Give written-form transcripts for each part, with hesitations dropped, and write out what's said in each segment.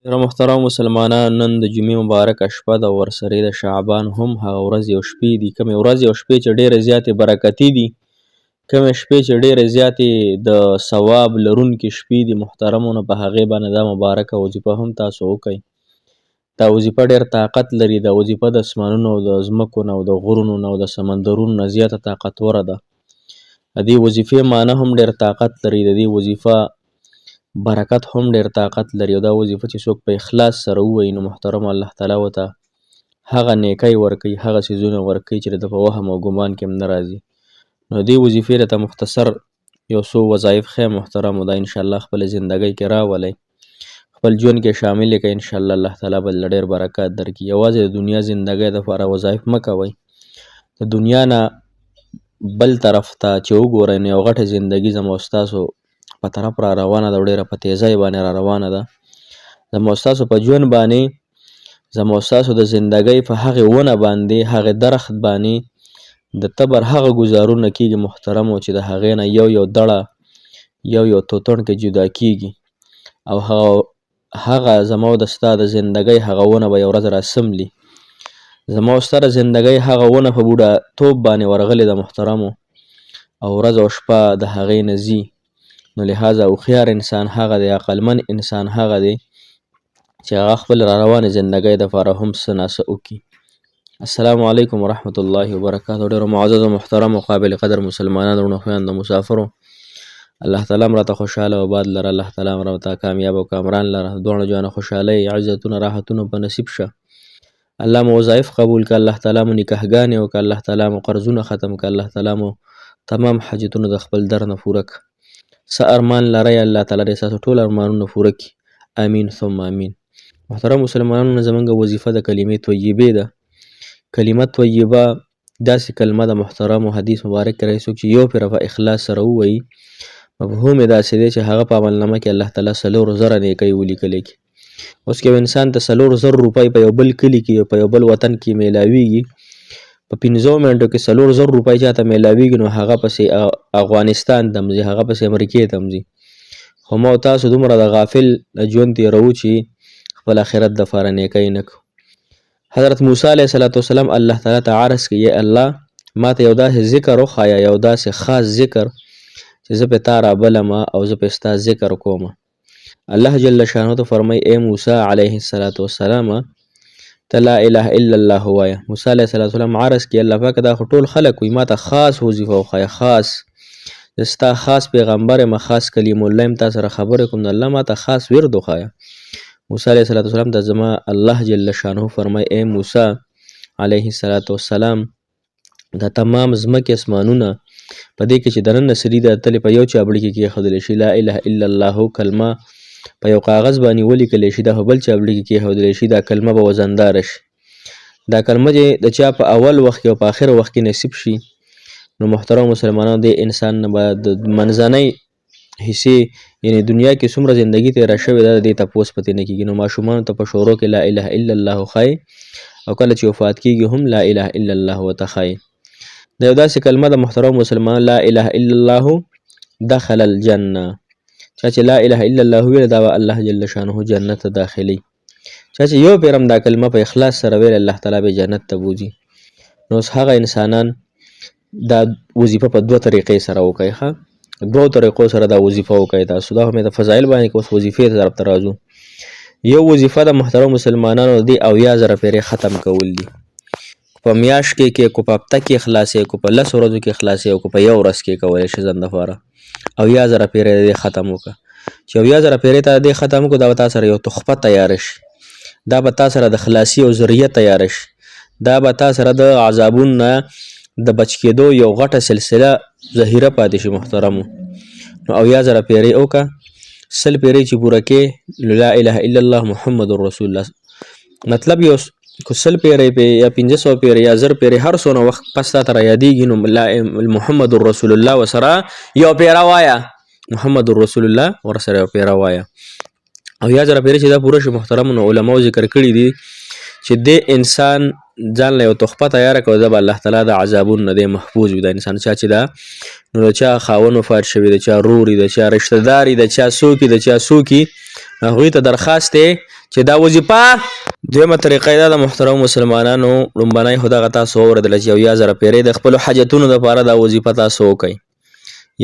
ډېره محترم مسلمانان، نن د جمعې مبارکه شپه ده، ورسره د شعبان هم هغه ورځې او شپې دي. کومې ورځې او شپې چې ډېرې زیاتې برکتي دي، کومې شپې چې ډېرې زیاتې د ثواب لرونکې شپې دي محترمو، نو په هغې باندې دا مبارکه وظیفه هم تاسو وکئ. دا وظیفه ډېر طاقت لري. دا وظیفه د اسمانونو او د ځمکو نه او د غرونو نه او د سمندرونو نه زیاته طاقتوره ده. د دې وظیفې معنی هم ډېر طاقت لري. د دې وظیفه برکت هم ډېر طاقت لري. او دا وظیفه چې څوک په اخلاص سره ووایي، نو محترم الله تعالی ورته هغه نیکۍ ورکوي، هغه څیزونه ورکوي چې د په وهم او ګمان کې هم نه راځي. نو دې وظیفې درته مختصر یو څو وظایف ښیم محترمو. دا انشاءالله خپله زندګۍ کې راولئ، خپل ژوند کې شامل یې کړئ. انشاءالله الله تعالی به ډېر برکات درکړي. یوازې د دنیا زندګۍ دپاره وظایف مه کوئ. د دنیا نه بل طرف ته چې وګورئ، نو یو غټه زندګي زما او ستاسو په طرف را روانه ده، او ډېره په تیزۍ باندې را روانه ده. زما او ستاسو په ژوند باندې، زما او ستاسو د زندګۍ په هغې ونه باندې، هغې درخت باندې د تبر هغه ګزارونه کېږي محترمو، چې د هغې نه یو دړه یو توتڼ کې جدا کېږي. او هغه زما او د ستا د زندګۍ هغه ونه به یو ورځ راسملي. زما او ستا د زندګۍ هغه ونه په بوډاتوب باندې ورغلې ده محترمو، او ورځ او شپه د هغې نه ځي. نو لحاظه هوښیار انسان هغه دی، عقلمن انسان هغه دی چې هغه خپل را روانې زندګۍ دپاره هم څه ناڅه وکړي. السلام علیکم ورحمة الله وبرکاته. ډېرو معززو محترمو قابل قدر مسلمانانو، وروڼو خویندو، مسافرو، الله تعالی هم راته خوشحاله او باد لره، الله تعالی هم راته کامیاب او کامران لره. دواړو جهانو خوشحالۍ، عزتونه، راحتونه په نصیب شه. الله مو وظایف قبول کړه، الله تعالی مو نکاحګانې وکړه، الله تعالی مو قرضونه ختم کړه، الله تعالی مو تمام حاجتونه د خپل در نه پوره کړه. څه ارمان لرئ الله تعالی دې ستاسو ټول ارمانونه پوره کړي. امین ثم امین. محترم مسلمانانو، نه زموږ وظیفه د کلمې طیبې ده. کلمه طیبه داسې کلمه ده محترمو، حدیث مبارک کې راځي څوک چې یو پرې په اخلاص سره ووایي، مفهوم یې داسې دی چې هغه په عملنامه کې الله تعالی 4,000 نیکۍ ولیکلی کړي. اوس که یو انسان ته 4,000 روپۍ په یو بل کلي کې، په یو بل وطن کې میلاویږي، په 15 منټو کې 4,000 روپۍ چاته میلاویږي، نو هغه پسې افغانستان ته ځي، هغه پسې امریکې ته ځي. خو ما او تاسو دومره د غافل ژوند تېروو چې خپل آخرت دپاره نیکۍ نه کوو. حضرت موسی علیه السلام الله تعالی ته عرض کړي، ای الله ما ته یو داسې ذکر وښایه، یو داسې خاص ذکر چې زه پې تا رابلمه او زه پې ستا ذکر کومه. الله جل شانه ته فرمایي، ای موسی علیه السلام ته لا اله الا الله وایه. موسی علیه السلام عرض کړي، الله پاکه دا خو ټول خلک وایي، ما ته خاص وظیفه وښایه، خاص زه ستا خاص پیغمبر یم، خاص کلیم الله یم، تا سره خبرې کوم، نو الله ما ته خاص ورد وښایه. موسی علیه السلام ته زما الله جل شانه فرمایي، ای موسی علیه السلام دا تمام ځمکې اسمانونه په دې کې چې دننه سري ده تلې په یو چابړي کې کېښودلی شي، لا اله الا الله کلمه په یو کاغذ باندې ولیکلی شي، دا په بل چابړي کې کېښودلی شي، دا کلمه به وزنداره شي. دا کلمه چې د چا په اول وخت کې او په آخر وخت کې نصیب شي، نو محترم مسلمانانو دې انسان نه به د منځنۍ حصې یعنې دنیا کې څومره زندګي تېره شوې ده، د دې تپوس پتې نه کېږي. نو ماشومانو ته په شروع کې لا اله الا الله ښایي، او کله چې وفات کېږي هم لا اله الا الله ورته ښایي. دا یو داسې کلمه ده محترم مسلمانانو، لا اله الا الله دخل الجنه. چا چې لا اله الا الله ویله، دا به الله جل شانه جنت ته داخلي. چا چې یو پیر هم دا کلمه په اخلاص سره ویله، الله تعالی به جنت ته بوځي. نو اوس هغه انسانان دا وظیفه په 2 طریقې سره وکړئ. ښه، 2 طریقو سره دا وظیفه وکړئ تاسو. دا هم د فضایل باندې که اوس وظیفې طرف ته راځو. یو وظیفه د محترم مسلمانانو دې 80,000 پیرې ختم کول دي. په میاشت کې کو په هفته کې خلاصې، کو په 10 ورځو کې خلاصې، او کو په یو ورځ کې کولی شي ځان دپاره. 80,000 پیرې دې ختم وکړه. چې 80,000 پیرې ته دې ختم وکړو، دا به تا سره یو تحفه تیاره شي، دا به تا سره د خلاصي او ذریه تیاره شي، دا به تا سره د عذابونو نه د بچ کېدو یو غټه سلسله ذخیره پاتې شي محترمو. نو 80,000 پیرې وکړه. 100 پیرې چې پوره کې، لا اله الا الله محمد رسول الله، مطلب یو که 100 پیرې پې یا 500 پیرې یا 1000 پیرې هر څونه وخت پس تا ته را یادېږي، نو محمد رسول الله ورسره یو پیره وایه، محمد رسول الله ورسره یو پیره وایه. 80,000 پیرې چې دا پوره شي محترمو، نو علماو ذکر کړي دي چې دې انسان ځان له یو تحفه تیاره کړو، دا به الله تعالی د عذابونو نه دی محفوظ وي. دا انسان چا چې دا نو د چا خاوند وفات شوي، د چا رور وي، د چا رشته دار وي، د چا څوک وي، د چا څوک وي، هغوی ته درخواست دی چې دا وظیفه دویمه طریقه دا د محترم مسلمانانو لومبنی خو دغه تاسو واورېدله چې 1000 پیرې د خپلو حاجتونو دپاره دا وظیفه تاسو وکئ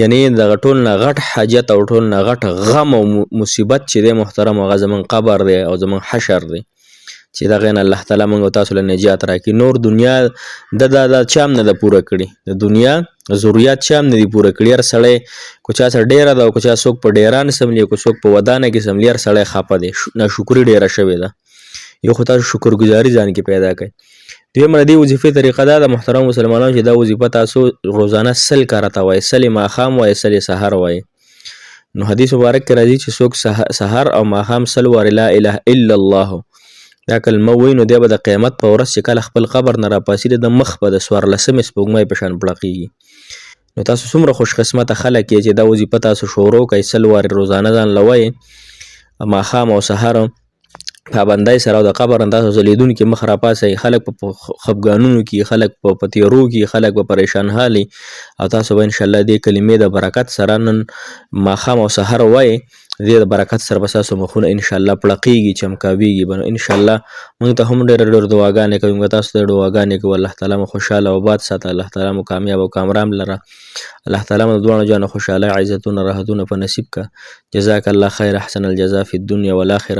یعنی دغه ټول نه غټ حاجت او ټول نه غټ غم او مصیبت چې دی محترم هغه زموږ قبر دی او زموږ حشر دی چې دغه نه الله تعالی موږ تاسو له نجات راکړي نور دنیا د چا هم نه ده پوره کړي د دنیا ضرورت چا هم نه دي پوره کړي هر سړی که چا سره ډېره ده او که چا څوک په ډېران سملي که څوک په ودانه کې سملي هر سړی خفه دی ناشکري ډېره شوې ده یو خو تاسو شکرګزاري ځان کې پیدا کړئ دویمه د دې وظیفې طریقه دا د محترم مسلمانانو چې دا وظیفه تاسو روزانه 100 کاره ته وایئ 100 ماښام وایئ 100 سحر وایئ نو حدیث مبارک کې راځي چې څوک سحر او ماښام 100 وارې لا اله الا الله دا کلمه وایي نو دی به د قیامت په ورځ چې کله خپل قبر نه راپاڅېږي د مخ به د 14مې سپوږمۍ په شان پړقېږي نو تاسو څومره خوش قسمته خلک یې چې دا وظیفه تاسو شروع کړئ 100 وارې روزانه ځان له وایئ ماښام او سحر پابندۍ سره او د قبر نه تاسو ځلېدونکي مخ راپاڅئ خلک په خفګانونو کې خلک په تیرو کې خلک په پریشان حالي او تاسو به انشاءالله دې کلمې د برکت سره نن ماښام او سحر وایئ دې د برکت سره به ستاسو مخونه انشاءالله پړقېږي چمکاویږي به نو انشاءالله موږ ته هم ډېرې دعاګانې کوي موږ تاسو ته دعاګانې کوو الله تعالی مو خوشحاله او باد ساته الله تعالی مو کامیاب او کامرام لره الله تعالی مو د دواړو جانو خوشحالۍ عزتونه راحتونه په نصیب که جزاک الله خیر احسن الجزا فی الدنیا والآخرة